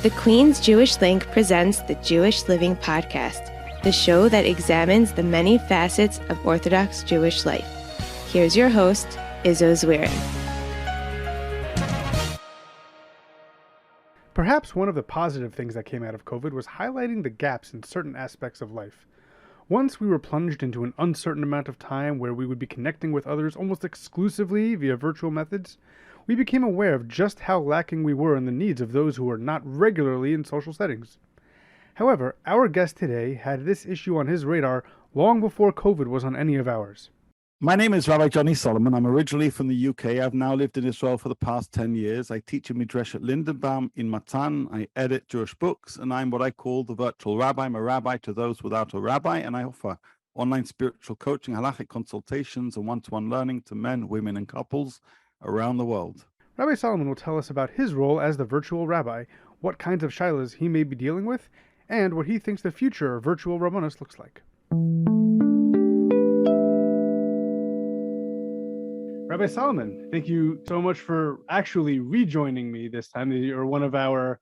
The Queen's Jewish Link presents the Jewish Living Podcast, the show that examines the many facets of Orthodox Jewish life. Here's your host, Izzo Zwirin. Perhaps one of the positive things that came out of COVID was highlighting the gaps in certain aspects of life. Once we were plunged into an uncertain amount of time where we would be connecting with others almost exclusively via virtual methods, we became aware of just how lacking we were in the needs of those who are not regularly in social settings. However, our guest today had this issue on his radar long before COVID was on any of ours. My name is Rabbi Johnny Solomon. I'm originally from the UK. I've now lived in Israel for the past 10 years. I teach in Midrash at Lindenbaum in Matan. I edit Jewish books, and I'm what I call the Virtual Rabbi. I'm a rabbi to those without a rabbi, and I offer online spiritual coaching, halachic consultations, and one-to-one learning to men, women, and couples around the world. Rabbi Solomon will tell us about his role as the virtual rabbi, what kinds of shailas he may be dealing with, and what he thinks the future of virtual rabbanus looks like. Rabbi Solomon, thank you so much for actually rejoining me this time. You're one of our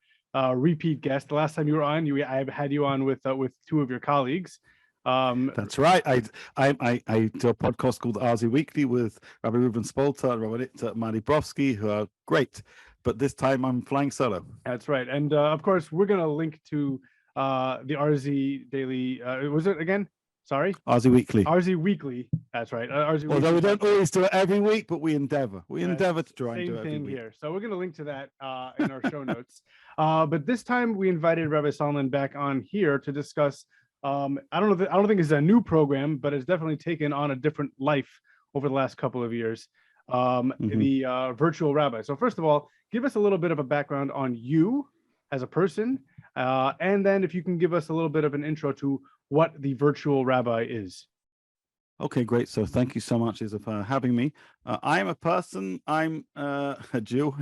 repeat guests. The last time you were on, I had you on with two of your colleagues. That's right. I do a podcast called Arzi Weekly with Rabbi Reuven Spolter and Rabbi Mari Brovsky, who are great. But this time I'm flying solo. That's right. And of course, we're going to link to the Arzi Daily. Was it again? Sorry? Arzi Weekly. Arzi Weekly. That's right. Arzi Although Weekly. we don't always do it every week, but we endeavor. We endeavor to try and do it every Same thing week. here. So we're going to link to that in our show notes. But this time we invited Rabbi Solomon back on here to discuss. I don't think it's a new program, but it's definitely taken on a different life over the last couple of years. The Virtual Rabbi. So first of all, give us a little bit of a background on you as a person, and then if you can give us a little bit of an intro to what the Virtual Rabbi is. Okay, great. So thank you so much, Izzo, for having me. I am a person. I'm a Jew.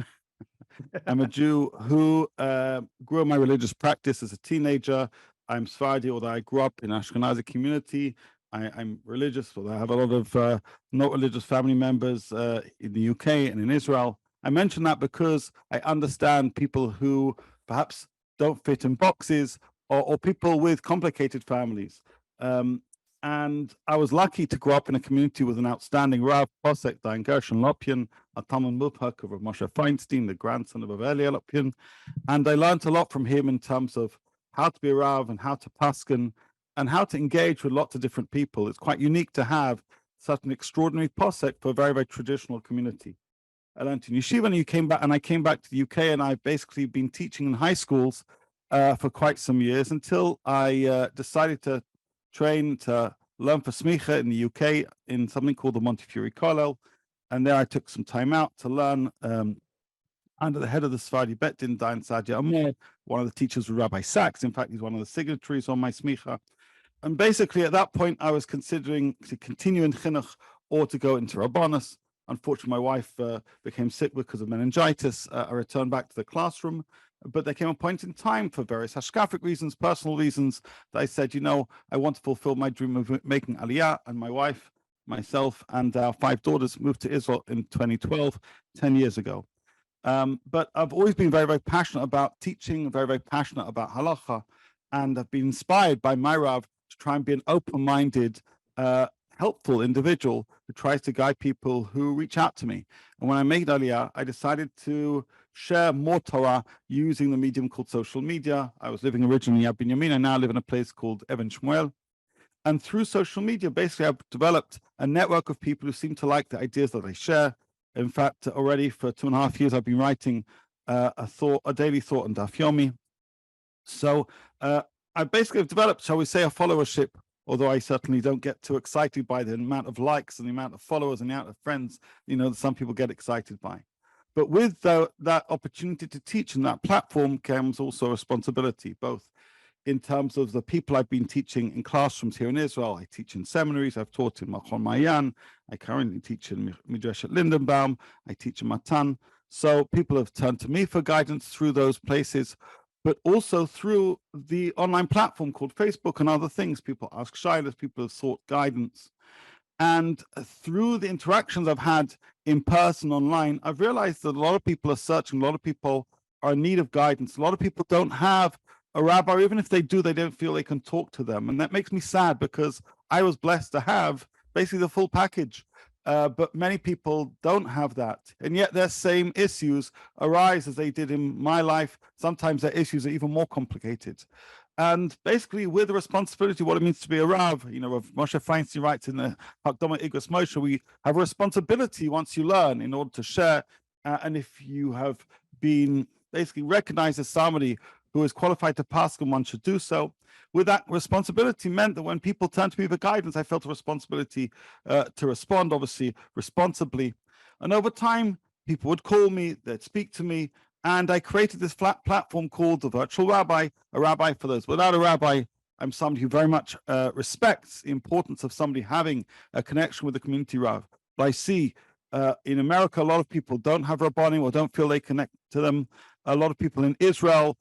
I'm a Jew who grew up my religious practice as a teenager. I'm Sephardi, although I grew up in an Ashkenazi community. I'm religious, although I have a lot of not religious family members in the UK and in Israel. I mention that because I understand people who perhaps don't fit in boxes or people with complicated families. And I was lucky to grow up in a community with an outstanding Rav, Posek, Dayan Gershon Lopyan, a Talmud Mubhak of Rav Moshe Feinstein, the grandson of Rav Elia Lopyan. And I learned a lot from him in terms of how to be a Rav and how to paskin and how to engage with lots of different people. It's quite unique to have such an extraordinary posek for a very, very traditional community. I learned in yeshiva and I came back to the UK, and I've basically been teaching in high schools for quite some years until I decided to train to learn for smicha in the UK in something called the Montefiore Kollel. And there I took some time out to learn under the head of the Sephardi Bet Din, Dayan Sadia Amor. One of the teachers was Rabbi Sachs. In fact, he's one of the signatories on my smicha. And basically, at that point, I was considering to continue in chinuch or to go into rabbanus. Unfortunately, my wife became sick because of meningitis. I returned back to the classroom. But there came a point in time, for various hashkafic reasons, personal reasons, that I said, I want to fulfill my dream of making aliyah. And my wife, myself, and our 5 daughters moved to Israel in 2012, 10 years ago. But I've always been very, very passionate about teaching, very, very passionate about halacha, and I've been inspired by my Rav to try and be an open-minded, helpful individual who tries to guide people who reach out to me. And when I made Aliyah, I decided to share more Torah using the medium called social media. I was living originally in Yad Binyamin. I now live in a place called Even Shmuel. And through social media, basically, I've developed a network of people who seem to like the ideas that I share. In fact, already for 2.5 years, I've been writing a daily thought on Daf Yomi. So I basically have developed, shall we say, a followership, although I certainly don't get too excited by the amount of likes and the amount of followers and the amount of friends, that some people get excited by. But with that opportunity to teach and that platform comes also a responsibility, both in terms of the people I've been teaching in classrooms here in Israel. I teach in seminaries. I've taught in Machon Mayan. I currently teach in Midrash at Lindenbaum. I teach in Matan. So people have turned to me for guidance through those places, but also through the online platform called Facebook and other things. People ask shailas, people have sought guidance. And through the interactions I've had in person, online, I've realized that a lot of people are searching, a lot of people are in need of guidance. A lot of people don't have a rabbi, or even if they do, they don't feel they can talk to them. And that makes me sad, because I was blessed to have basically the full package. But many people don't have that. And yet their same issues arise as they did in my life. Sometimes their issues are even more complicated. And basically, with the responsibility, what it means to be a Rav, Rav Moshe Feinstein writes in the Hakdama Igros Moshe, we have a responsibility once you learn in order to share. And if you have been basically recognized as somebody who is qualified to pass, and one should do so. With that responsibility meant that when people turned to me for guidance, I felt a responsibility to respond, obviously, responsibly. And over time, people would call me, they'd speak to me, and I created this flat platform called the Virtual Rabbi, a rabbi for those without a rabbi. I'm somebody who very much respects the importance of somebody having a connection with the community Rav. But I see in America, a lot of people don't have rabbanim or don't feel they connect to them. A lot of people in Israel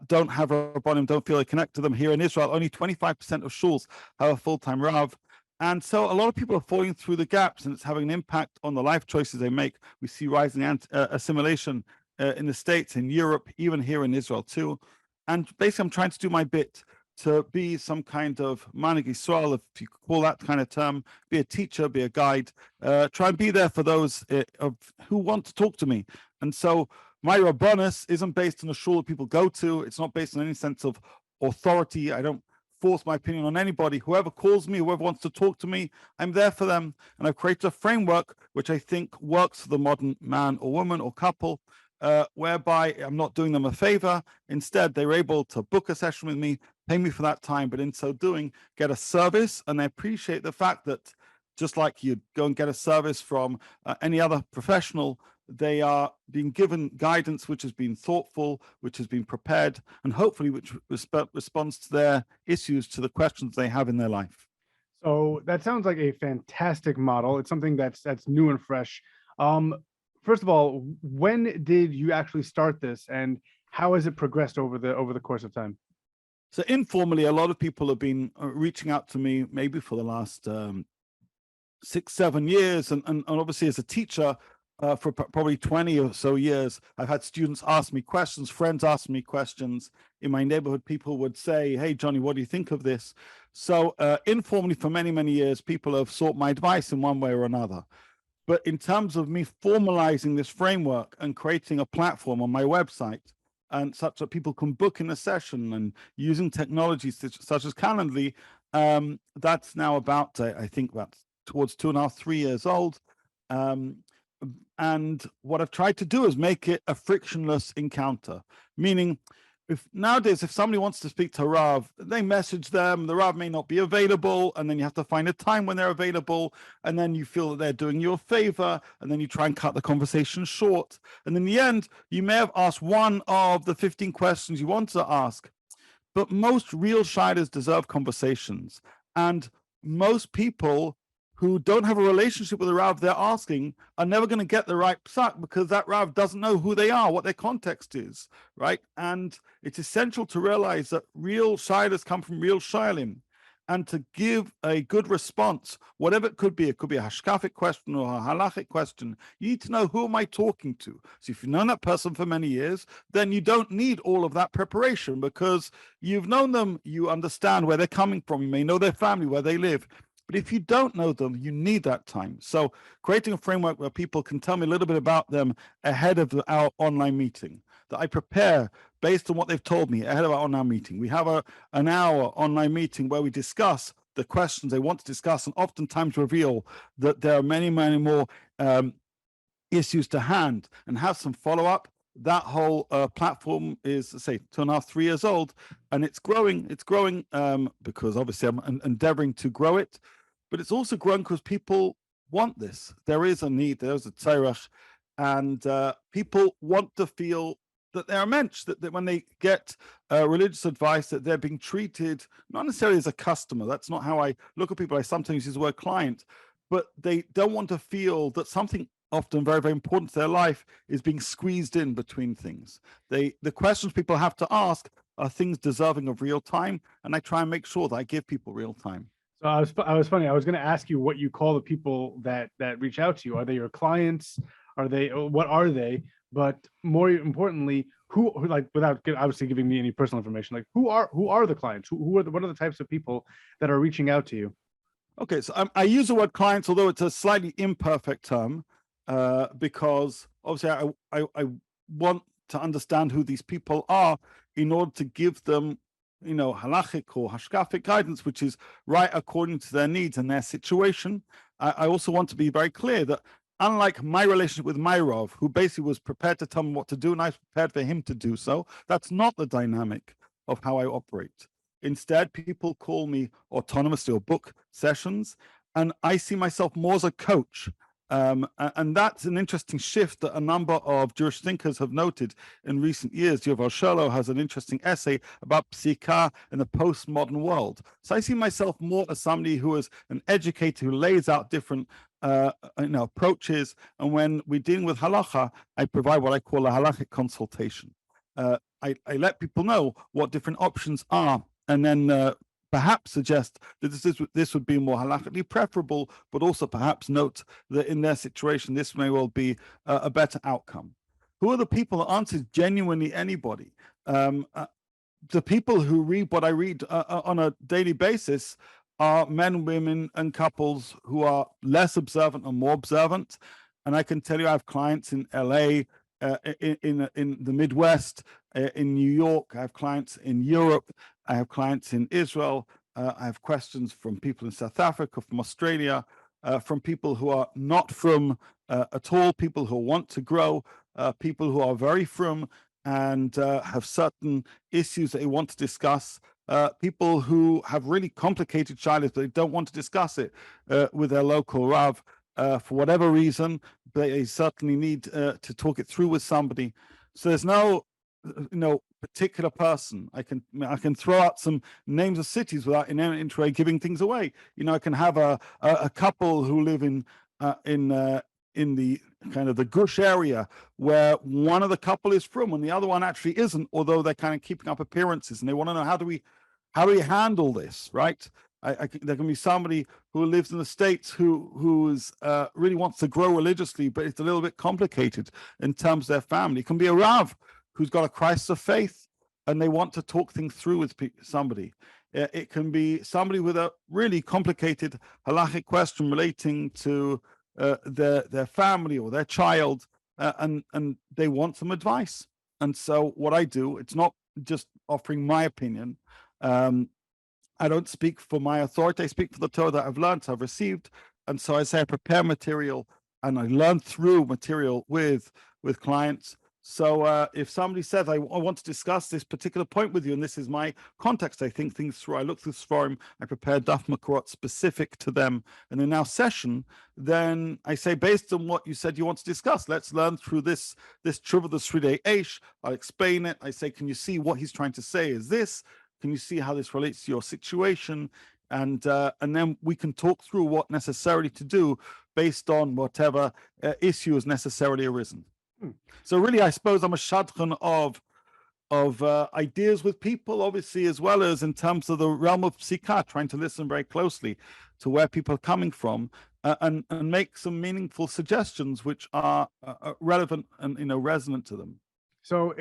don't have rabbanim, don't feel they connect to them. Here in Israel, only 25% of shuls have a full-time Rav. And so a lot of people are falling through the gaps, and it's having an impact on the life choices they make. We see rising assimilation in the States, in Europe, even here in Israel too. And basically, I'm trying to do my bit to be some kind of manig Yisrael, if you call that kind of term, be a teacher, be a guide, try and be there for those who want to talk to me. And so my rabbanus isn't based on a shul that people go to. It's not based on any sense of authority. I don't force my opinion on anybody. Whoever calls me, whoever wants to talk to me, I'm there for them. And I've created a framework which I think works for the modern man or woman or couple, whereby I'm not doing them a favor. Instead, they're able to book a session with me, pay me for that time, but in so doing, get a service. And I appreciate the fact that just like you go and get a service from any other professional, they are being given guidance which has been thoughtful, which has been prepared, and hopefully which responds to their issues, to the questions they have in their life. So that sounds like a fantastic model. It's something that's new and fresh. First of all, when did you actually start this, and how has it progressed over the course of time? So informally, a lot of people have been reaching out to me maybe for the last 6-7 years, and obviously as a teacher for probably 20 or so years, I've had students ask me questions, friends ask me questions. In my neighborhood, people would say, "Hey, Johnny, what do you think of this?" So informally, for many, many years, people have sought my advice in one way or another. But in terms of me formalizing this framework and creating a platform on my website, and such that people can book in a session, and using technologies such as Calendly, that's now about, I think, about towards 2.5-3 years old. And what I've tried to do is make it a frictionless encounter, meaning if somebody wants to speak to Rav, they message them, the Rav may not be available, and then you have to find a time when they're available, and then you feel that they're doing you a favor, and then you try and cut the conversation short. And in the end, you may have asked one of the 15 questions you want to ask, but most real shailas deserve conversations. And most people who don't have a relationship with the Rav they're asking are never going to get the right psak, because that Rav doesn't know who they are, what their context is, right? And it's essential to realize that real shailas come from real shailim, and to give a good response, whatever it could be a hashkafic question or a halachic question, you need to know, who am I talking to? So if you've known that person for many years, then you don't need all of that preparation, because you've known them, you understand where they're coming from, you may know their family, where they live. But if you don't know them, you need that time. So creating a framework where people can tell me a little bit about them ahead of our online meeting, that I prepare based on what they've told me ahead of our online meeting. We have an hour online meeting where we discuss the questions they want to discuss, and oftentimes reveal that there are many, many more issues to hand, and have some follow-up. That whole platform is, say, 2.5-3 years old, and it's growing. It's growing because obviously I'm endeavoring to grow it, but it's also growing because people want this. There is a need, there's a tzarech, and people want to feel that they're a mensch, that when they get religious advice, that they're being treated not necessarily as a customer. That's not how I look at people. I sometimes use the word client, but they don't want to feel that something often very, very important to their life is being squeezed in between things. The questions people have to ask are things deserving of real time, and I try and make sure that I give people real time. So I was funny. I was going to ask you what you call the people that reach out to you. Are they your clients? What are they? but more importantly, like without obviously giving me any personal information, like who are the clients? What are the types of people that are reaching out to you? Okay, so I use the word clients, although it's a slightly imperfect term, because obviously I want to understand who these people are in order to give them, halachic or hashkafic guidance, which is right according to their needs and their situation. I also want to be very clear that unlike my relationship with my Rav, who basically was prepared to tell me what to do, and I was prepared for him to do so, that's not the dynamic of how I operate. Instead, people call me autonomously or book sessions, and I see myself more as a coach. And that's an interesting shift that a number of Jewish thinkers have noted in recent years. Yuval Sholo has an interesting essay about psika in the postmodern world. So I see myself more as somebody who is an educator who lays out different approaches. And when we're dealing with halacha, I provide what I call a halachic consultation. I let people know what different options are, and then perhaps suggest that this would be more halachically preferable, but also perhaps note that in their situation, this may well be a better outcome. Who are the people that answer genuinely anybody? The people who read what I read on a daily basis are men, women, and couples who are less observant or more observant. And I can tell you, I have clients in LA, in the Midwest, in New York. I have clients in Europe. I have clients in Israel. I have questions from people in South Africa, from Australia, from people who are not from at all, people who want to grow, people who are very from and have certain issues that they want to discuss, people who have really complicated shailas, but they don't want to discuss it with their local Rav for whatever reason. They certainly need to talk it through with somebody. So there's no particular person. I can throw out some names of cities without in any way giving things away. I can have a couple who live in the kind of the Gush area where one of the couple is from and the other one actually isn't, although they're kind of keeping up appearances, and they want to know how do we handle this, right? There can be somebody who lives in the States who really wants to grow religiously, but it's a little bit complicated in terms of their family. It can be a Rav who's got a crisis of faith and they want to talk things through with somebody. It can be somebody with a really complicated halachic question relating to their family or their child, and they want some advice. And so what I do, it's not just offering my opinion. I don't speak for my authority. I speak for the Torah that I've learned, I've received. And so I say I prepare material and I learn through material with clients. So if somebody says, I want to discuss this particular point with you, and this is my context, I think things through, I look through Sforim, I prepare Daf Makorot specific to them, and in our session, then I say, based on what you said you want to discuss, let's learn through this Tshuva, the Sridei Eish. I'll explain it. I say, can you see what he's trying to say is this? Can you see how this relates to your situation? And then we can talk through what necessarily to do based on whatever issue has necessarily arisen. So really, I suppose I'm a shadchan of ideas with people, obviously, as well as in terms of the realm of psika, trying to listen very closely to where people are coming from and make some meaningful suggestions which are relevant and resonant to them. So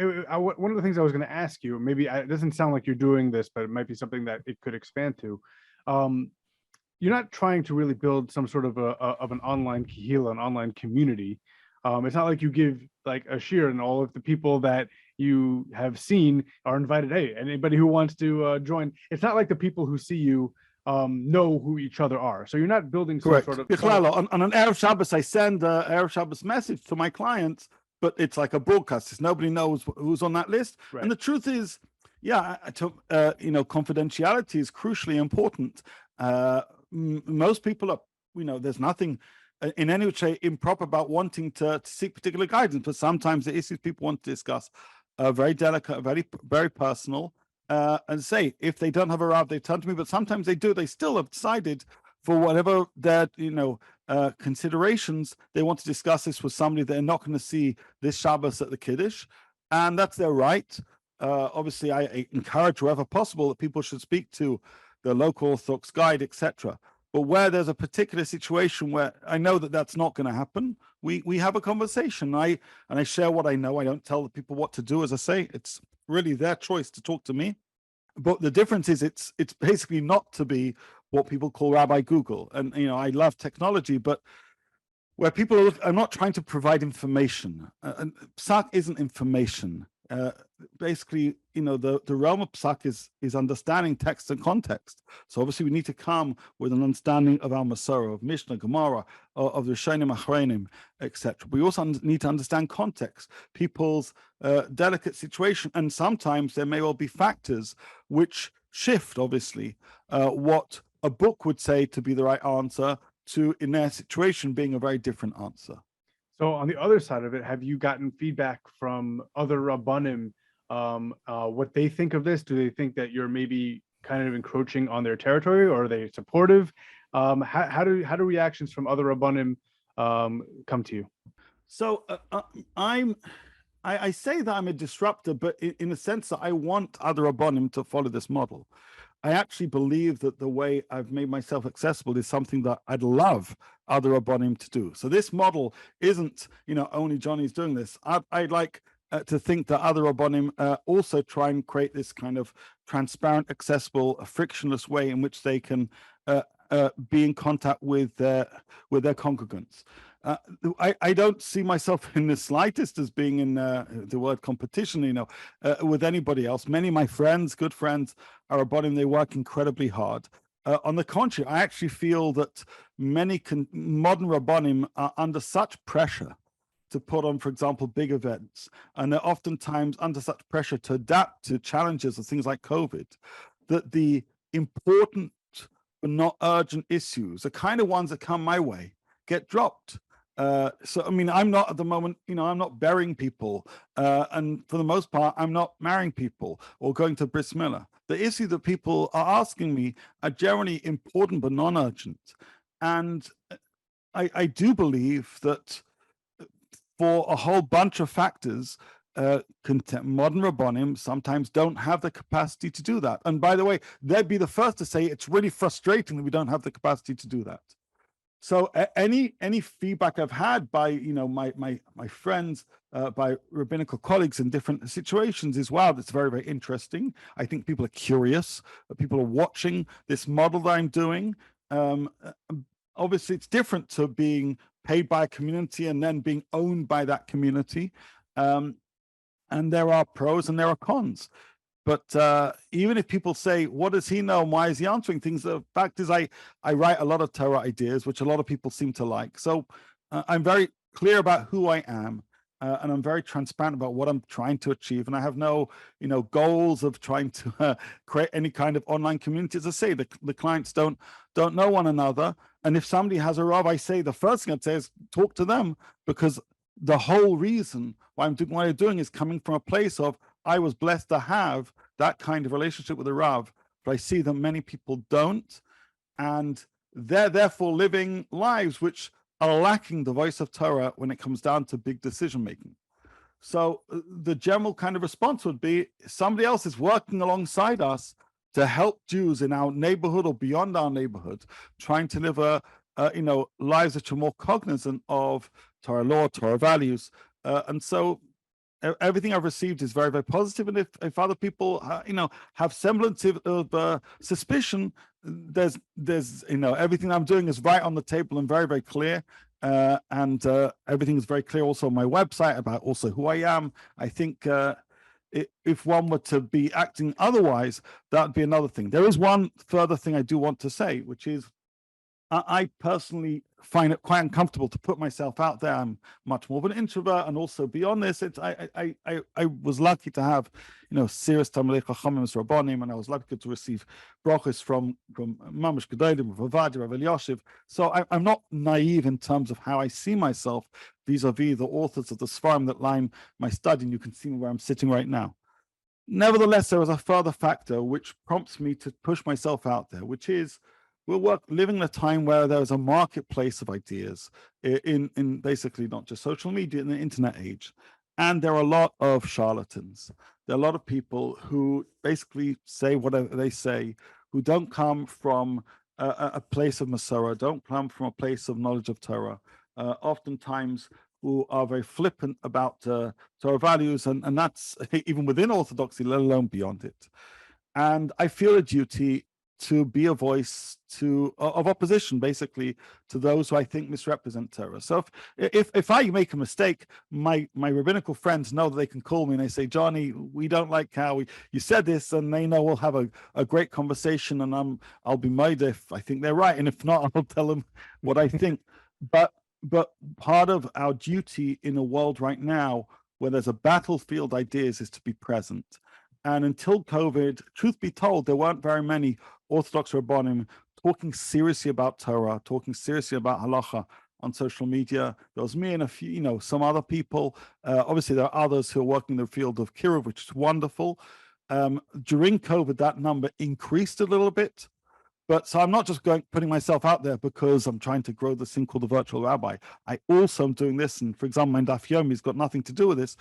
one of the things I was going to ask you, maybe it doesn't sound like you're doing this, but it might be something that it could expand to. You're not trying to really build some sort of an online kehila, an online community. It's not like you give like a shir and all of the people that you have seen are invited. Hey, anybody who wants to join. It's not like the people who see you know who each other are. So you're not building some sort of... On an Erev Shabbos, I send an Erev Shabbos message to my clients, but it's like a broadcast. Nobody knows who's on that list. Right. And the truth is, confidentiality is crucially important. Most people are, there's nothing in any way improper about wanting to seek particular guidance, but sometimes the issues people want to discuss are very delicate, very, very personal. And say, if they don't have a Rav, they turn to me, but sometimes they do. They still have decided for whatever their, considerations, they want to discuss this with somebody they're not going to see this Shabbos at the Kiddush. And that's their right. Obviously, I encourage wherever possible that people should speak to the local Orthodox guide, etc. But where there's a particular situation where I know that that's not going to happen, we have a conversation. I share what I know. I don't tell the people what to do. As I say, it's really their choice to talk to me. But the difference is it's basically not to be what people call Rabbi Google. And I love technology, but where people are not trying to provide information, and psak isn't information. Basically, the realm of psak is understanding text and context. So obviously we need to come with an understanding of our Masorah, of Mishnah, Gemara, of the Rishonim, Achronim, etc. We also need to understand context, people's delicate situation, and sometimes there may well be factors which shift, obviously, what a book would say to be the right answer to, in their situation, being a very different answer. So on the other side of it, have you gotten feedback from other rabbanim, what they think of this? Do they think that you're maybe kind of encroaching on their territory, or are they supportive? How do reactions from other rabbanim come to you? So I say that I'm a disruptor, but in the sense that I want other rabbanim to follow this model. I actually believe that the way I've made myself accessible is something that I'd love other rabbanim to do. So this model isn't, only Johnny's doing this. I'd like to think that other rabbanim also try and create this kind of transparent, accessible, frictionless way in which they can be in contact with their congregants. I don't see myself in the slightest as being in the word competition, with anybody else. Many of my friends, good friends, are rabbanim. They work incredibly hard. On the contrary, I actually feel that many modern rabbanim are under such pressure to put on, for example, big events, and they're oftentimes under such pressure to adapt to challenges of things like COVID, that the important but not urgent issues, the kind of ones that come my way, get dropped. So, I'm not at the moment, I'm not burying people. And for the most part, I'm not marrying people or going to bris milah. The issue that people are asking me are generally important but non-urgent. And I do believe that for a whole bunch of factors, modern rabbanim sometimes don't have the capacity to do that. And by the way, they'd be the first to say it's really frustrating that we don't have the capacity to do that. So any feedback I've had by my friends, by rabbinical colleagues in different situations is, wow, that's very, very interesting. I think people are curious. People are watching this model that I'm doing. Obviously, it's different to being paid by a community and then being owned by that community. And there are pros and there are cons. But even if people say, what does he know and why is he answering things? The fact is I write a lot of Torah ideas, which a lot of people seem to like. So I'm very clear about who I am. And I'm very transparent about what I'm trying to achieve. And I have no, goals of trying to create any kind of online community. As I say, the clients don't know one another. And if somebody has a Rav, I say the first thing I'd say is talk to them, because the whole reason why I'm doing what I'm doing is coming from a place of I was blessed to have that kind of relationship with a Rav, but I see that many people don't, and they're therefore living lives which are lacking the voice of Torah when it comes down to big decision making. So the general kind of response would be somebody else is working alongside us to help Jews in our neighborhood or beyond our neighborhood, trying to live lives which are more cognizant of Torah law, Torah values, and so everything I've received is very, very positive. And if other people, have semblance of suspicion, there's everything I'm doing is right on the table and very, very clear. And everything is very clear also on my website about also who I am. I think if one were to be acting otherwise, that would be another thing. There is one further thing I do want to say, which is I personally find it quite uncomfortable to put myself out there. I'm much more of an introvert, and also beyond this, I was lucky to have, serious Talmidei Chachamim as Rabbanim, and I was lucky to receive brachos from Mamash Gedolim, Rav Rav Elyashiv. So I'm not naive in terms of how I see myself vis-a-vis the authors of the Sfarim that line my study, and you can see where I'm sitting right now. Nevertheless, there is a further factor which prompts me to push myself out there, which is we're living in a time where there is a marketplace of ideas in basically not just social media, in the internet age. And there are a lot of charlatans. There are a lot of people who basically say whatever they say, who don't come from a place of Masorah, don't come from a place of knowledge of Torah. Oftentimes, who are very flippant about Torah values, and that's even within Orthodoxy, let alone beyond it. And I feel a duty to be a voice of opposition, basically, to those who I think misrepresent Torah. So if I make a mistake, my rabbinical friends know that they can call me and they say, Johnny, we don't like how you said this, and they know we'll have a great conversation, and I'll be made if I think they're right, and if not, I'll tell them what I think. But part of our duty in a world right now where there's a battlefield ideas is to be present. And until COVID, truth be told, there weren't very many Orthodox Rabbanim talking seriously about Torah, talking seriously about halacha on social media. There was me and a few, some other people. Obviously, there are others who are working in the field of kiruv, which is wonderful. During COVID, that number increased a little bit. But so I'm not just putting myself out there because I'm trying to grow this thing called the Virtual Rabbi. I also am doing this, and for example, my Daf Yomi's got nothing to do with this.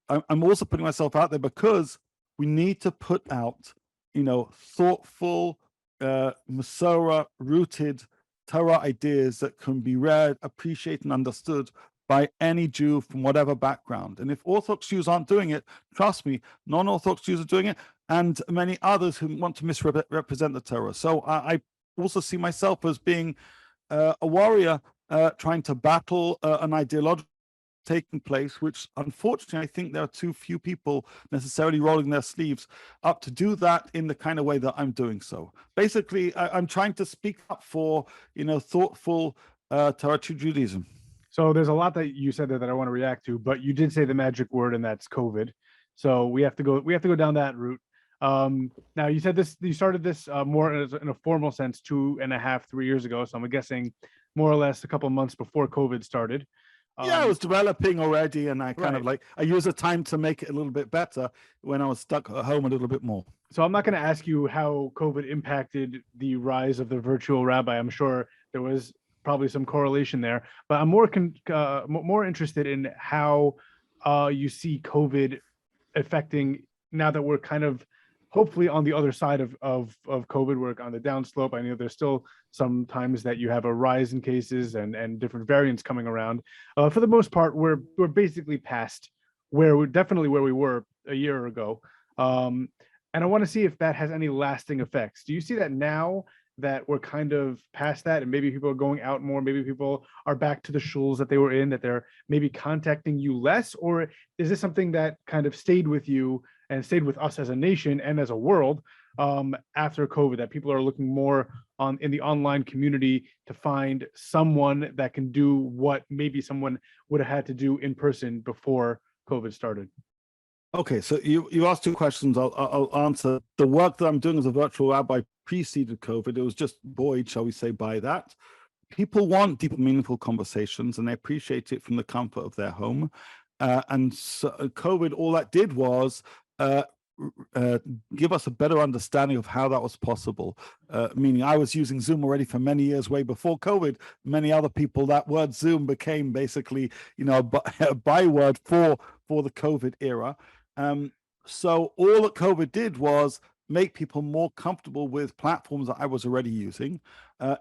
I'm also putting myself out there because we need to put out, thoughtful, Masorah-rooted Torah ideas that can be read, appreciated, and understood by any Jew from whatever background. And if Orthodox Jews aren't doing it, trust me, non-Orthodox Jews are doing it, and many others who want to misrepresent the Torah. So I also see myself as being a warrior trying to battle an ideology taking place, which unfortunately I think there are too few people necessarily rolling their sleeves up to do that in the kind of way that I'm doing so. Basically, I'm trying to speak up for, thoughtful Torah Judaism. So there's a lot that you said there that I want to react to, but you did say the magic word, and that's COVID. So we have to go down that route. Now you said you started this more in a formal sense 2.5, 3 years ago. So I'm guessing more or less a couple of months before COVID started. Yeah, I was developing already, and I kind of I use the time to make it a little bit better when I was stuck at home a little bit more. So I'm not going to ask you how COVID impacted the rise of the virtual rabbi. I'm sure there was probably some correlation there, but I'm more interested in how you see COVID affecting, now that we're kind of hopefully on the other side of COVID, we're on the downslope. I know there's still some times that you have a rise in cases and different variants coming around. For the most part, we're basically past where we were a year ago. And I want to see if that has any lasting effects. Do you see that now that we're kind of past that, and maybe people are going out more, maybe people are back to the shuls that they were in, that they're maybe contacting you less? Or is this something that kind of stayed with you and stayed with us as a nation and as a world after COVID, that people are looking more in the online community to find someone that can do what maybe someone would have had to do in person before COVID started? Okay, so you asked two questions. I'll answer. The work that I'm doing as a virtual rabbi preceded COVID. It was just buoyed, shall we say, by that. People want deep, meaningful conversations, and they appreciate it from the comfort of their home. And so COVID, all that did was give us a better understanding of how that was possible. Meaning, I was using Zoom already for many years, way before COVID. Many other people, that word Zoom became basically, a byword for the COVID era. So all that COVID did was make people more comfortable with platforms that I was already using.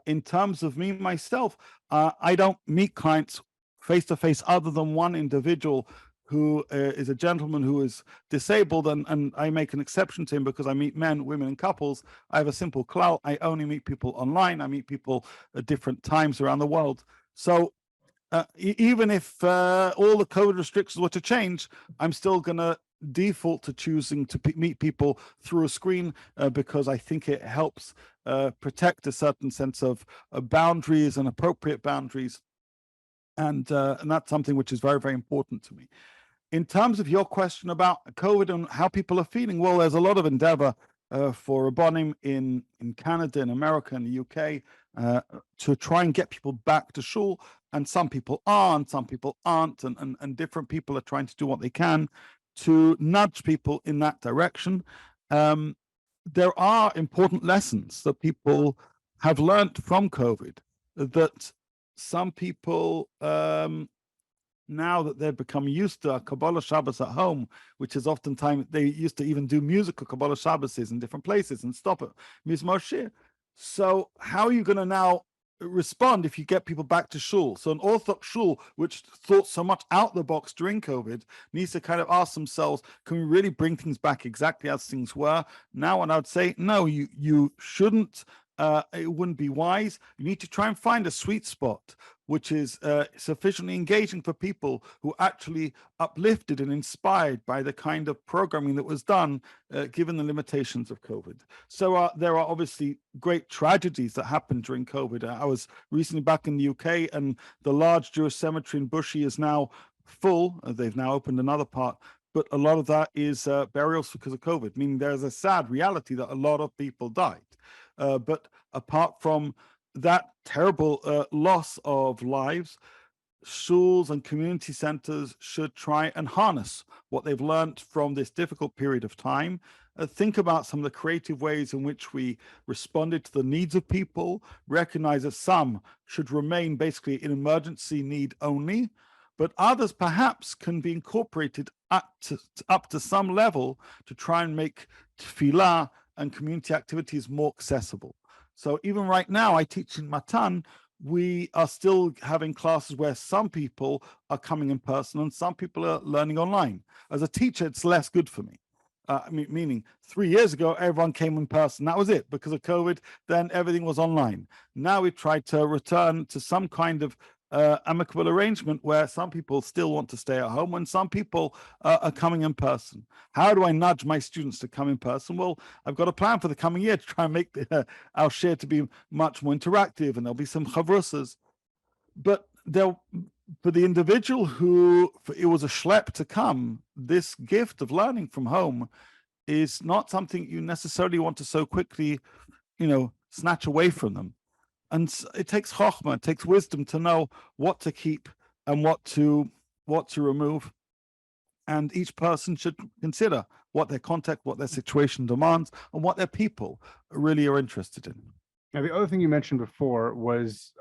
In terms of me, myself, I don't meet clients face-to-face other than one individual who is a gentleman who is disabled, and I make an exception to him because I meet men, women, and couples. I have a simple klal. I only meet people online. I meet people at different times around the world. So even if all the COVID restrictions were to change, I'm still going to default to choosing to meet people through a screen because I think it helps protect a certain sense of boundaries and appropriate boundaries. And that's something which is very, very important to me. In terms of your question about COVID and how people are feeling, well, there's a lot of endeavor for Rabbanim in Canada, in America, and the UK to try and get people back to shul. And some people are, and some people aren't, and different people are trying to do what they can to nudge people in that direction. There are important lessons that people have learned from COVID, that some people, now that they've become used to Kabbalah Shabbos at home, which is oftentimes, they used to even do musical Kabbalah Shabbases in different places and stop at Mizmor Shir. So how are you going to now respond if you get people back to shul? So an Orthodox shul, which thought so much out the box during COVID, needs to kind of ask themselves, can we really bring things back exactly as things were now? And I would say, no, you shouldn't. It wouldn't be wise. You need to try and find a sweet spot, which is sufficiently engaging for people who actually uplifted and inspired by the kind of programming that was done, given the limitations of COVID. So there are obviously great tragedies that happened during COVID. I was recently back in the UK, and the large Jewish cemetery in Bushey is now full. They've now opened another part, but a lot of that is burials because of COVID, meaning there's a sad reality that a lot of people died. But apart from that terrible loss of lives, schools and community centers should try and harness what they've learned from this difficult period of time. Think about some of the creative ways in which we responded to the needs of people, recognize that some should remain basically in emergency need only, but others perhaps can be incorporated up to some level to try and make tefillah and community activities more accessible. So even right now, I teach in Matan, we are still having classes where some people are coming in person and some people are learning online. As a teacher, it's less good for me. Meaning 3 years ago, everyone came in person. That was it. Because of COVID, then everything was online. Now we try to return to some kind of amicable arrangement where some people still want to stay at home and some people are coming in person. How do I nudge my students to come in person? Well, I've got a plan for the coming year to try and make our share to be much more interactive, and there'll be some chavrusas. But for the individual who it was a schlep to come, this gift of learning from home is not something you necessarily want to so quickly, snatch away from them. And it takes chokhmah, it takes wisdom to know what to keep and what to remove. And each person should consider what their context, what their situation demands, and what their people really are interested in. Now, the other thing you mentioned before was,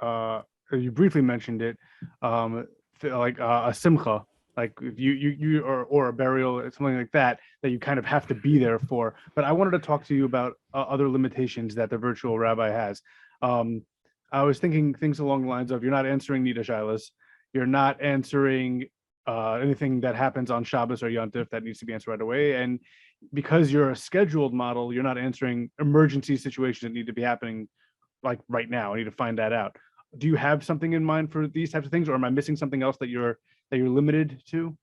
you briefly mentioned it, like a simcha, like if you or a burial or something like that you kind of have to be there for. But I wanted to talk to you about other limitations that the virtual rabbi has. I was thinking things along the lines of, you're not answering nida shailas, you're not answering anything that happens on Shabbos or Yom Tov that needs to be answered right away, and because you're a scheduled model, you're not answering emergency situations that need to be happening like right now. I need to find that out. Do you have something in mind for these types of things, or am I missing something else that you're limited to?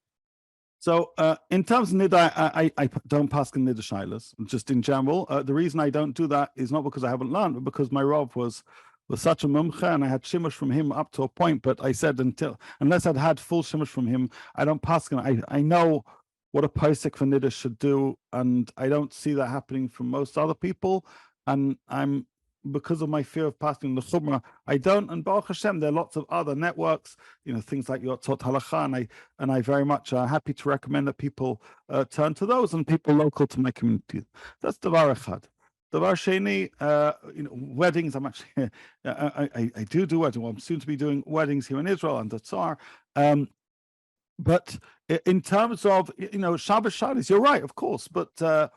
So in terms of nida, I don't pass in nida shailas, just in general. The reason I don't do that is not because I haven't learned, but because my Rav was such a mumcha, and I had shimush from him up to a point. But I said, unless I'd had full shimush from him, I don't pass. I know what a posek for nida should do, and I don't see that happening from most other people. And because of my fear of passing the chumrah, I don't. And Baruch Hashem, there are lots of other networks, things like Yotzot Halacha, and I very much are happy to recommend that people turn to those, and people local to my community. That's davar echad. Davar sheni, weddings. I'm actually, I do weddings. Well, I'm soon to be doing weddings here in Israel and the Tsar. But in terms of Shabbos shailas, you're right, of course. But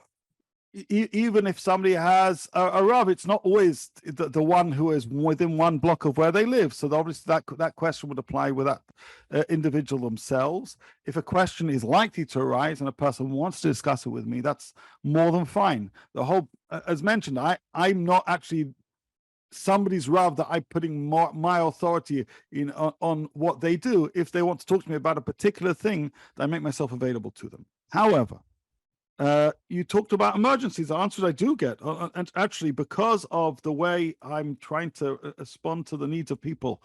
even if somebody has a Rav, it's not always the one who is within one block of where they live. So obviously that question would apply with that individual themselves. If a question is likely to arise and a person wants to discuss it with me, that's more than fine. The whole, as mentioned, I'm not actually somebody's Rav that I'm putting my authority on what they do. If they want to talk to me about a particular thing, I make myself available to them. However, you talked about emergencies. The answers I do get, and actually because of the way I'm trying to respond to the needs of people,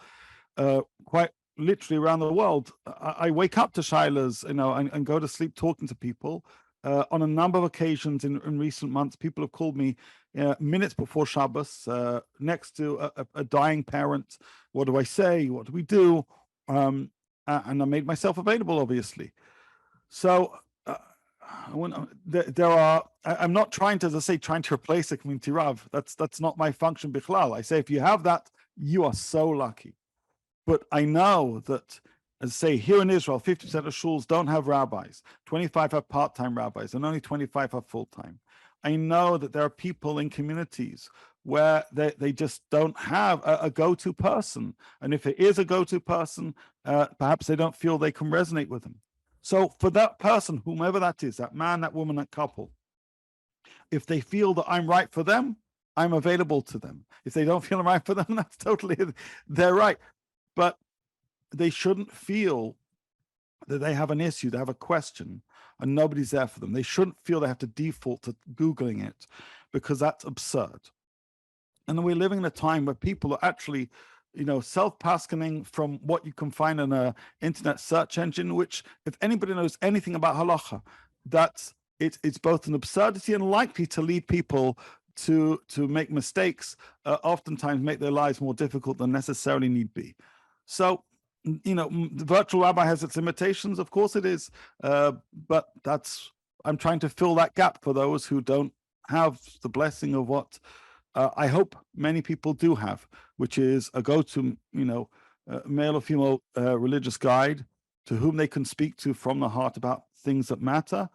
quite literally around the world, I wake up to shailas, and go to sleep talking to people. On a number of occasions in recent months, people have called me minutes before Shabbos, next to a dying parent. What do I say? What do we do? And I made myself available, obviously. So there are. I'm not trying to, as I say, trying to replace a community Rav. That's not my function. Bichlal. I say if you have that, you are so lucky. But I know that, as I say, here in Israel, 50% of shuls don't have rabbis. 25 have part-time rabbis, and only 25 have full-time. I know that there are people in communities where they just don't have a go-to person. And if it is a go-to person, perhaps they don't feel they can resonate with them. So for that person, whomever that is, that man, that woman, that couple, if they feel that I'm right for them, I'm available to them. If they don't feel I'm right for them, that's totally their right. But they shouldn't feel that they have an issue, they have a question, and nobody's there for them. They shouldn't feel they have to default to Googling it, because that's absurd. And we're living in a time where people are actually, self-paskening from what you can find in an internet search engine, which, if anybody knows anything about halacha, it's both an absurdity and likely to lead people to make mistakes, oftentimes make their lives more difficult than necessarily need be. So, the virtual rabbi has its limitations, of course it is, but I'm trying to fill that gap for those who don't have the blessing of what I hope many people do have, which is a go-to, male or female religious guide to whom they can speak to from the heart about things that matter,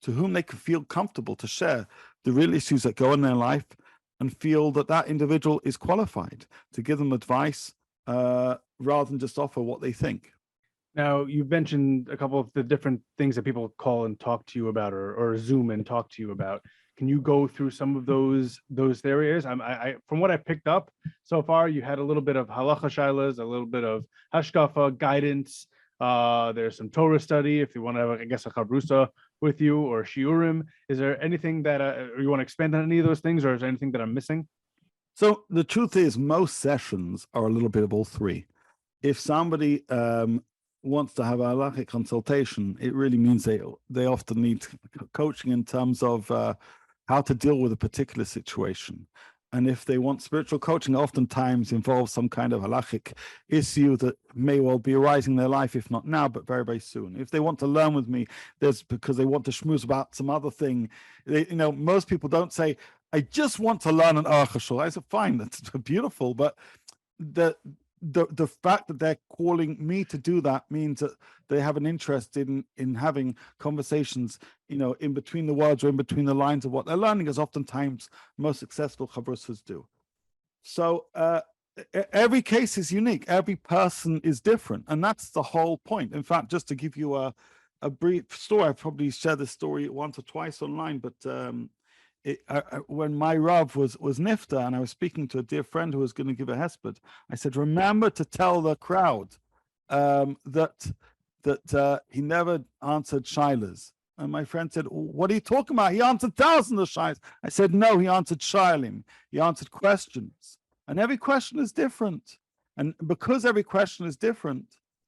to whom they can feel comfortable to share the real issues that go on in their life, and feel that that individual is qualified to give them advice rather than just offer what they think. Now, you've mentioned a couple of the different things that people call and talk to you about, or Zoom and talk to you about. Can you go through some of those areas? I from what I picked up so far, you had a little bit of halacha shailas, a little bit of hashkafa guidance. There's some Torah study if you want to have, I guess, a chabrusa with you, or shiurim. Is there anything that you want to expand on any of those things, or is there anything that I'm missing? So the truth is, most sessions are a little bit of all three. If somebody wants to have a halachic consultation, it really means they often need coaching in terms of how to deal with a particular situation. And if they want spiritual coaching, oftentimes involves some kind of halachic issue that may well be arising in their life, if not now, but very, very soon. If they want to learn with me, there's because they want to schmooze about some other thing. Most people don't say, I just want to learn an archashul. I said, fine, that's beautiful, but the fact that they're calling me to do that means that they have an interest in having conversations, in between the words or in between the lines of what they're learning, as oftentimes most successful chavrusas do. So every case is unique. Every person is different, and that's the whole point. In fact, just to give you a brief story, I've probably shared this story once or twice online, but when my Rav was nifta, and I was speaking to a dear friend who was going to give a hesped, I said, remember to tell the crowd that he never answered shailas. And my friend said, what are you talking about? He answered thousands of shailas. I said, no, he answered shailim. He answered questions. And every question is different. And because every question is different,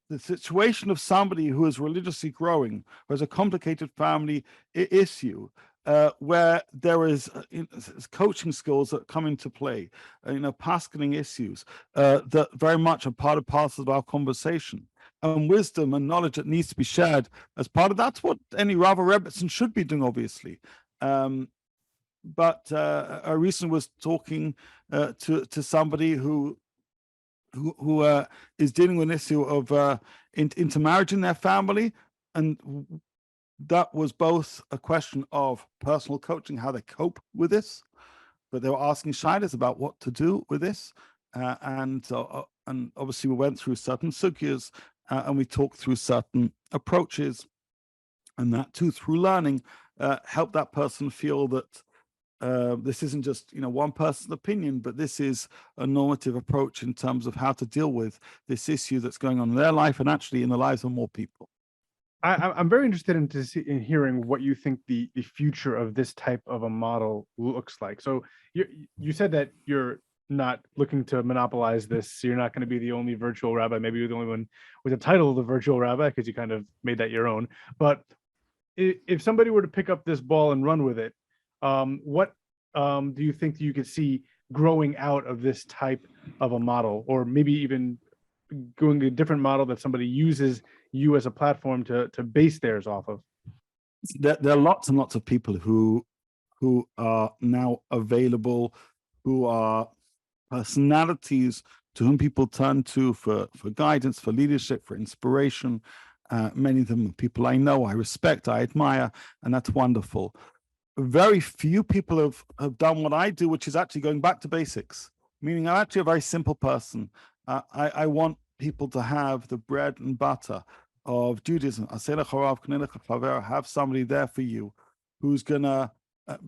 the situation of somebody who is religiously growing, who has a complicated family issue, where there is coaching skills that come into play, paskening issues that very much are part and parcel of our conversation, and wisdom and knowledge that needs to be shared as part of that's what any Rav or Rebbetzin should be doing, obviously. But I recently was talking to somebody who is dealing with an issue of intermarriage in their family, and that was both a question of personal coaching, how they cope with this, but they were asking shailas about what to do with this, and obviously we went through certain sugyas, and we talked through certain approaches, and that too, through learning, helped that person feel that this isn't just one person's opinion, but this is a normative approach in terms of how to deal with this issue that's going on in their life and actually in the lives of more people. I'm very interested in hearing what you think the future of this type of a model looks like. So you said that you're not looking to monopolize this. So you're not going to be the only virtual rabbi. Maybe you're the only one with the title of the virtual rabbi because you kind of made that your own. But if somebody were to pick up this ball and run with it, what do you think you could see growing out of this type of a model, or maybe even going to a different model that somebody uses you as a platform to base theirs off of? There are lots and lots of people who are now available, who are personalities to whom people turn to for guidance, for leadership, for inspiration. Many of them are people I know, I respect, I admire, and that's wonderful. very few people have done what I do, which is actually going back to basics, meaning I'm actually a very simple person. I want people to have the bread and butter of Judaism. Have somebody there for you who's going to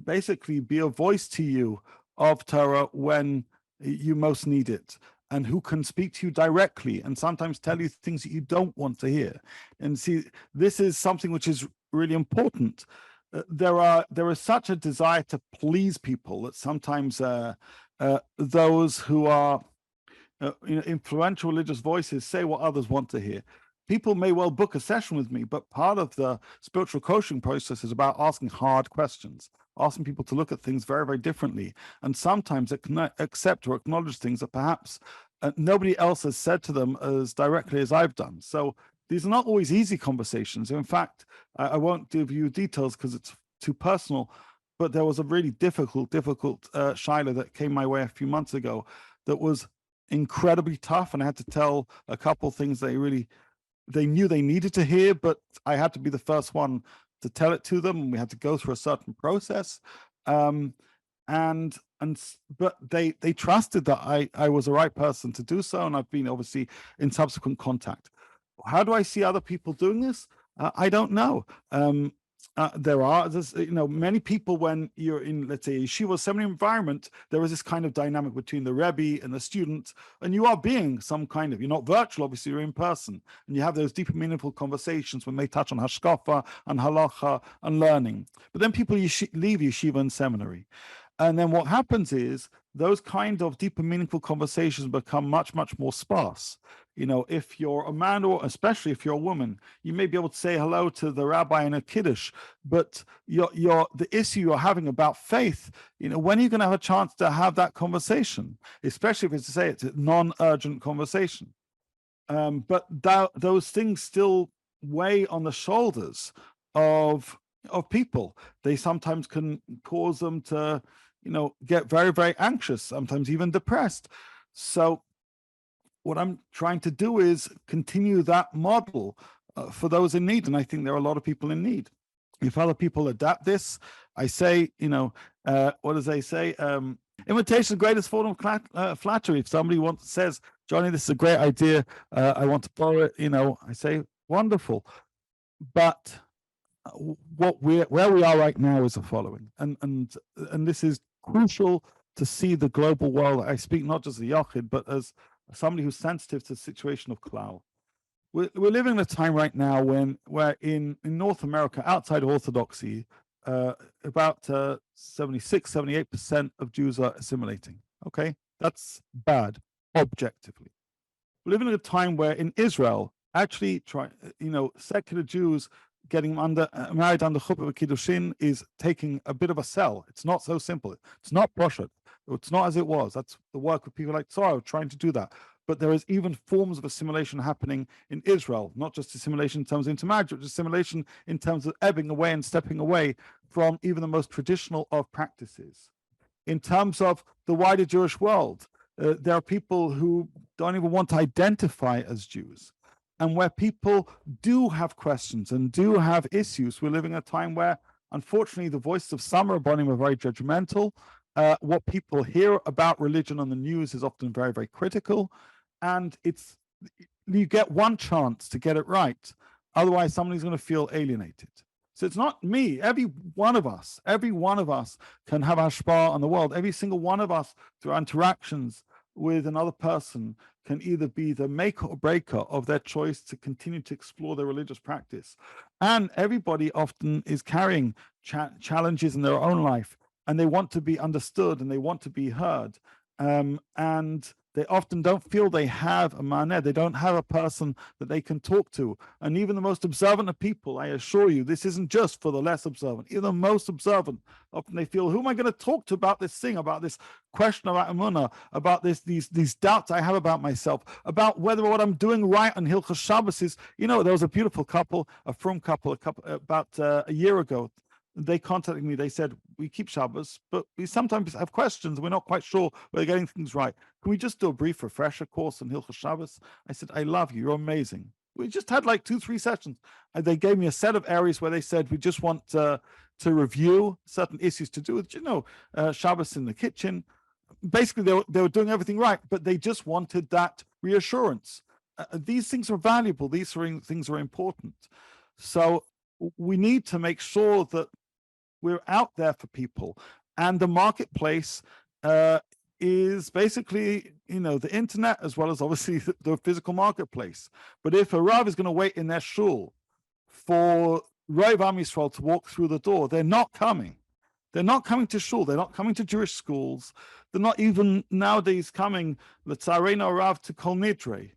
basically be a voice to you of Torah when you most need it, and who can speak to you directly and sometimes tell you things that you don't want to hear. And see, this is something which is really important. There is such a desire to please people that sometimes those who are influential religious voices say what others want to hear. People may well book a session with me, but part of the spiritual coaching process is about asking hard questions, asking people to look at things very, very differently, and sometimes accept or acknowledge things that perhaps nobody else has said to them as directly as I've done. So these are not always easy conversations. In fact, I won't give you details because it's too personal, but there was a really difficult shaila that came my way a few months ago that was incredibly tough, and I had to tell a couple things they knew they needed to hear, but I had to be the first one to tell it to them, and we had to go through a certain process. But they trusted that I was the right person to do so, and I've been obviously in subsequent contact. How do I see other people doing this? I don't know. There's many people, when you're in, let's say, a yeshiva seminary environment, there is this kind of dynamic between the Rebbe and the student, and you are being some kind of, you're not virtual, obviously you're in person, and you have those deep and meaningful conversations when they touch on hashkafa and halacha and learning. But then people leave yeshiva and seminary. And then what happens is those kind of deep and meaningful conversations become much, much more sparse. If you're a man, or especially if you're a woman, you may be able to say hello to the rabbi in a kiddush, but the issue you're having about faith, when are you going to have a chance to have that conversation, especially if it's a non-urgent conversation? But those things still weigh on the shoulders of people. They sometimes can cause them to get very, very anxious, sometimes even depressed. So what I'm trying to do is continue that model for those in need, and I think there are a lot of people in need. If other people adapt this, I say, what does they say? Imitation is the greatest form of flattery. If somebody says, Johnny, this is a great idea, I want to borrow it, I say, wonderful. But where we are right now is the following, and this is crucial to see the global world. I speak not just as a yachid, but as somebody who's sensitive to the situation of klal. We're living in a time right now where in North America, outside Orthodoxy, about 76-78% of Jews are assimilating. Okay, that's bad objectively. We're living in a time where in Israel, actually, secular Jews getting married under chuppah v'kiddushin is taking a bit of a sell. It's not so simple. It's not poshet. It's not as it was. That's the work of people like Tzara trying to do that. But there is even forms of assimilation happening in Israel, not just assimilation in terms of intermarriage, but assimilation in terms of ebbing away and stepping away from even the most traditional of practices. In terms of the wider Jewish world, there are people who don't even want to identify as Jews. And where people do have questions and do have issues, we're living in a time where, unfortunately, the voices of some rabbanim are very judgmental. What people hear about religion on the news is often very, very critical. And you get one chance to get it right. Otherwise, somebody's going to feel alienated. So it's not me. Every one of us can have hashpah on the world. Every single one of us, through our interactions with another person, can either be the maker or breaker of their choice to continue to explore their religious practice. And everybody often is carrying challenges in their own life, and they want to be understood and they want to be heard. And they often don't feel they have a maneh. They don't have a person that they can talk to. And even the most observant of people, I assure you, this isn't just for the less observant. Even the most observant, often they feel, who am I going to talk to about this thing, about this question about emunah, about these doubts I have about myself, about whether what I'm doing right on Hilchos Shabbos is, there was a beautiful couple, a frum couple, about a year ago. They contacted me. They said, we keep Shabbos, but we sometimes have questions. We're not quite sure we're getting things right. Can we just do a brief refresher course on Hilchos Shabbos? I said, I love you. You're amazing. We just had like 2-3 sessions. And they gave me a set of areas where they said, we just want to review certain issues to do with, Shabbos in the kitchen. Basically, they were doing everything right, but they just wanted that reassurance. These things are valuable. These things are important. So we need to make sure that we're out there for people. And the marketplace is basically, the internet, as well as obviously the physical marketplace. But if a Rav is going to wait in their shul for Rav Am Yisrael to walk through the door, they're not coming. They're not coming to shul. They're not coming to Jewish schools. They're not even nowadays coming, l'tzareno Rav, to Kol Nidre.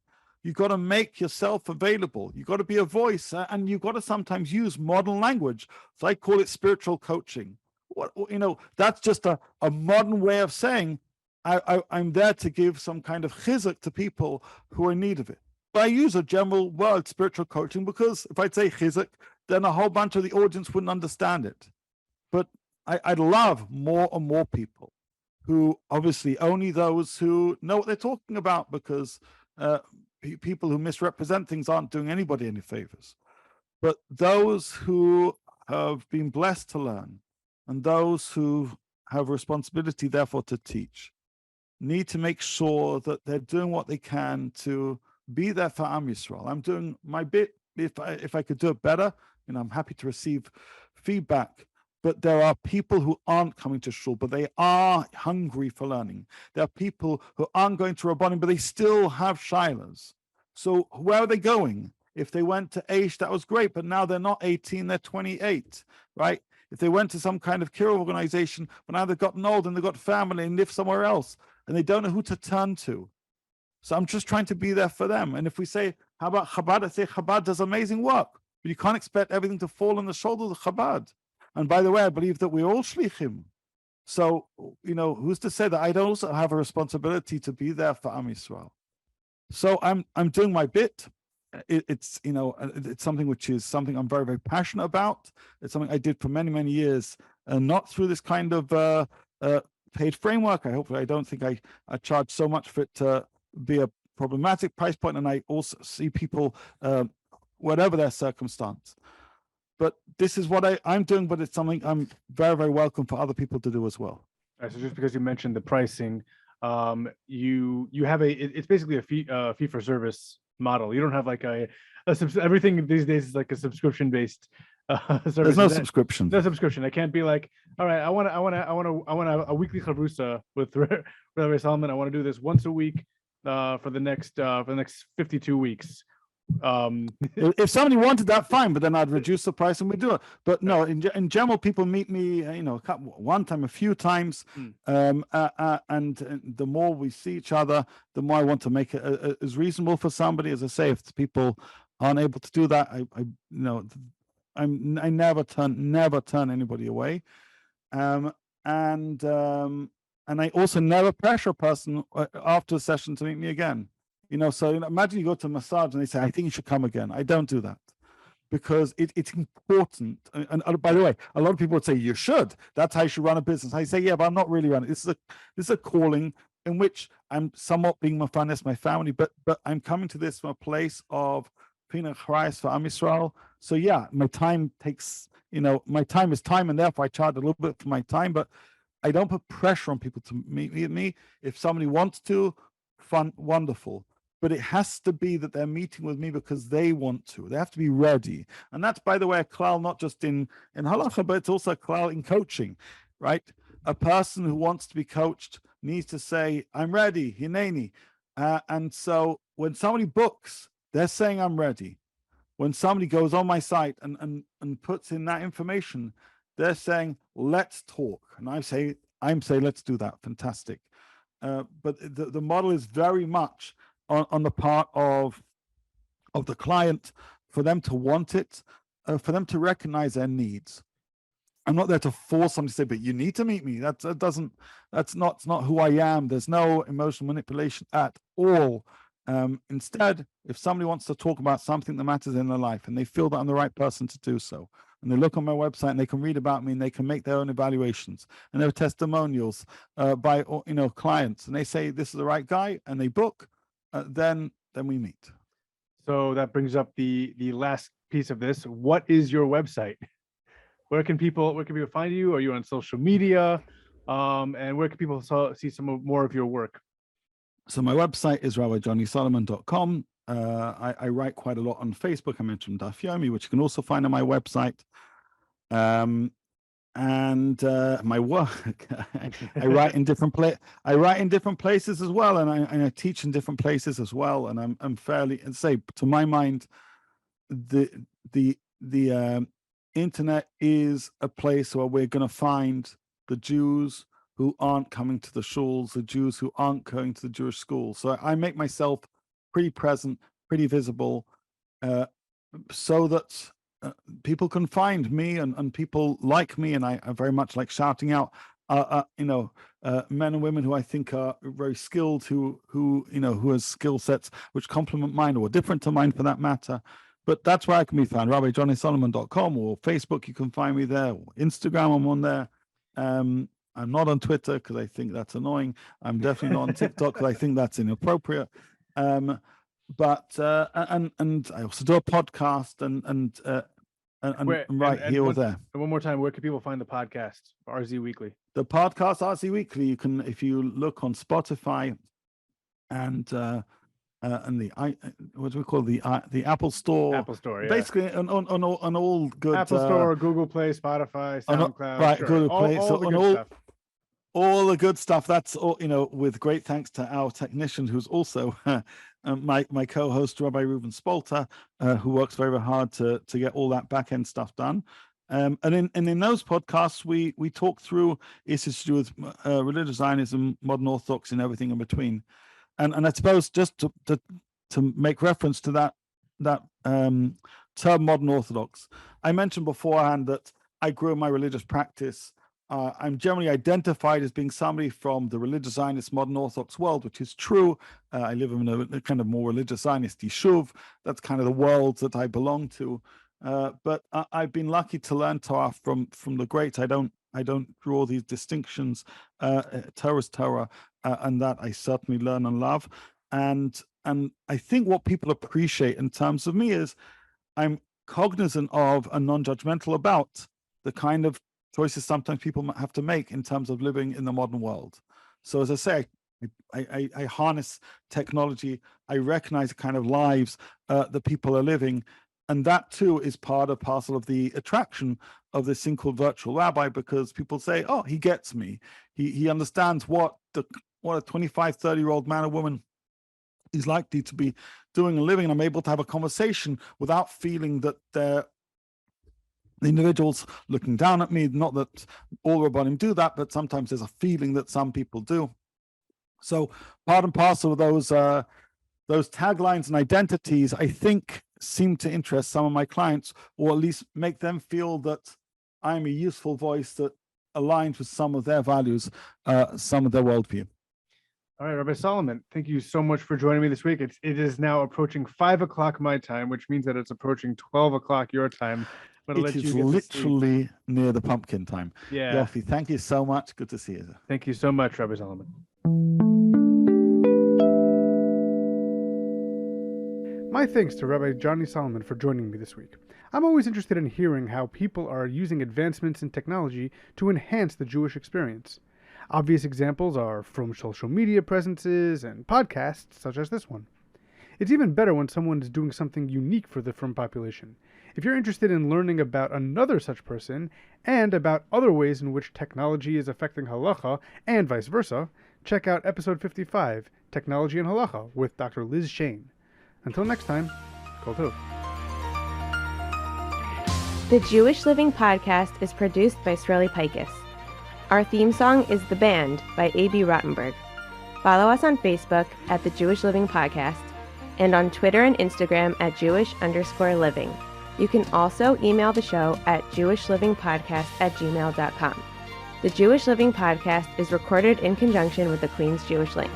You've got to make yourself available. You've got to be a voice, and you've got to sometimes use modern language. So I call it spiritual coaching. That's just a modern way of saying I'm there to give some kind of chizuk to people who are in need of it. But I use a general word, spiritual coaching, because if I'd say chizuk, then a whole bunch of the audience wouldn't understand it. But I'd love more and more people who, obviously, only those who know what they're talking about, because people who misrepresent things aren't doing anybody any favors. But those who have been blessed to learn, and those who have a responsibility, therefore, to teach, need to make sure that they're doing what they can to be there for Am Yisrael. I'm doing my bit. If I could do it better, I'm happy to receive feedback. But there are people who aren't coming to shul, but they are hungry for learning. There are people who aren't going to rabbanim, but they still have shailas. So where are they going? If they went to Aish, that was great, but now they're not 18, they're 28, right? If they went to some kind of care organization, but now they've gotten old and they've got family and live somewhere else, and they don't know who to turn to. So I'm just trying to be there for them. And if we say, how about Chabad? I say Chabad does amazing work, but you can't expect everything to fall on the shoulders of Chabad. And by the way, I believe that we're all shlichim. So, who's to say that I don't also have a responsibility to be there for Am Yisrael? So I'm doing my bit. It's something which is something I'm very, very passionate about. It's something I did for many, many years, and not through this kind of paid framework. I don't think I charge so much for it to be a problematic price point. And I also see people, whatever their circumstance. But this is what I'm doing, but it's something I'm very, very welcome for other people to do as well. All right, so just because you mentioned the pricing, you have it's basically a fee for service model. You don't have like everything these days is like a subscription based service. There's no subscription. No subscription. I can't be like, all right, I want a weekly chavrusa with Rabbi Solomon. I want to do this once a week for the next 52 weeks. If somebody wanted that, fine, but then I'd reduce the price and we do it. But no, in general, people meet me, one time, a few times, and the more we see each other, the more I want to make it as reasonable for somebody. As I say, if people aren't able to do that, I never turn anybody away, and I also never pressure a person after a session to meet me again. So imagine you go to a massage and they say, I think you should come again. I don't do that because it's important. And by the way, a lot of people would say, you should. That's how you should run a business. I say, yeah, but I'm not really running. This is a calling in which I'm somewhat being mafanes, my family, but I'm coming to this from a place of Pina Charayas for Am Yisrael. So yeah, my time takes, my time is time, and therefore I charge a little bit for my time, but I don't put pressure on people to meet me. If somebody wants to, fun, wonderful. But it has to be that they're meeting with me because they want to. They have to be ready. And that's, by the way, a klal not just in halacha, but it's also a klal in coaching, right? A person who wants to be coached needs to say, I'm ready, hineni. And so when somebody books, they're saying, I'm ready. When somebody goes on my site and puts in that information, they're saying, let's talk. And I'm saying, let's do that. Fantastic. But the model is very much on the part of the client, for them to want it, for them to recognize their needs. I'm not there to force somebody to say, but you need to meet me. That's not who I am. There's no emotional manipulation at all. Instead, if somebody wants to talk about something that matters in their life and they feel that I'm the right person to do so, and they look on my website and they can read about me and they can make their own evaluations and there are testimonials by clients, and they say this is the right guy and they book, then we meet. So that brings up the last piece of this. What is your website? Where can people find you? Are you on social media? And where can people see more of your work? So my website is rabbijohnnysolomon.com. I write quite a lot on Facebook. I mentioned Daf Yomi, which you can also find on my website. And my work, I write in different places as well, and I teach in different places as well. And I'm fairly, and say, to my mind, the internet is a place where we're going to find the Jews who aren't coming to the shuls, the Jews who aren't going to the Jewish schools. So I make myself pretty present, pretty visible, so that people can find me and people like me. And I very much like shouting out, men and women who I think are very skilled, who has skill sets which complement mine or different to mine for that matter. But that's where I can be found, rabbijohnnysolomon.com, or Facebook, you can find me there, or Instagram, I'm on there. I'm not on Twitter because I think that's annoying. I'm definitely not on TikTok because I think that's inappropriate. But I also do a podcast and here or there. And one more time, where can people find the podcast, RZ Weekly? The podcast, RZ Weekly, you can, if you look on Spotify and the what do we call the Apple Store? Apple Store, yeah. Basically on all good Apple Store, Google Play, Spotify, SoundCloud, right? sure. Google Play, all so the on good stuff. All the good stuff. That's all, with great thanks to our technician, who's also my co-host, Rabbi Reuven Spolter, who works very, very hard to get all that back end stuff done. And in those podcasts, we talk through issues to do with religious Zionism, modern Orthodoxy, and everything in between. And I suppose just to make reference to that term, modern Orthodox, I mentioned beforehand that I grew in my religious practice. I'm generally identified as being somebody from the religious Zionist modern Orthodox world, which is true. I live in a kind of more religious Zionist yishuv. That's kind of the world that I belong to. But I've been lucky to learn Torah from the greats. I don't draw these distinctions. Torah is Torah, and that I certainly learn and love. And I think what people appreciate in terms of me is I'm cognizant of and non-judgmental about the kind of choices sometimes people have to make in terms of living in the modern world. So as I say, I harness technology. I recognize the kind of lives that people are living. And that too is part and parcel of the attraction of this thing called Virtual Rabbi, because people say, oh, he gets me. He understands what a 25, 30-year-old man or woman is likely to be doing and living. And I'm able to have a conversation without feeling that the individuals looking down at me. Not that all Rabbanim do that, but sometimes there's a feeling that some people do. So part and parcel of those taglines and identities, I think, seem to interest some of my clients, or at least make them feel that I'm a useful voice that aligns with some of their values, some of their worldview. All right, Rabbi Solomon, thank you so much for joining me this week. It is now approaching 5 o'clock my time, which means that it's approaching 12 o'clock your time. It is literally near the pumpkin time. Yeah. Yofi, thank you so much. Good to see you. Thank you so much, Rabbi Solomon. My thanks to Rabbi Johnny Solomon for joining me this week. I'm always interested in hearing how people are using advancements in technology to enhance the Jewish experience. Obvious examples are from social media presences and podcasts such as this one. It's even better when someone is doing something unique for the frum population. If you're interested in learning about another such person and about other ways in which technology is affecting halacha and vice versa, check out episode 55, Technology and Halacha, with Dr. Liz Shane. Until next time, Kol Tov. The Jewish Living Podcast is produced by Sreli Paikus. Our theme song is The Band by A.B. Rottenberg. Follow us on Facebook at The Jewish Living Podcast and on Twitter and Instagram at Jewish_living. You can also email the show at jewishlivingpodcast@gmail.com. The Jewish Living Podcast is recorded in conjunction with the Queen's Jewish Link.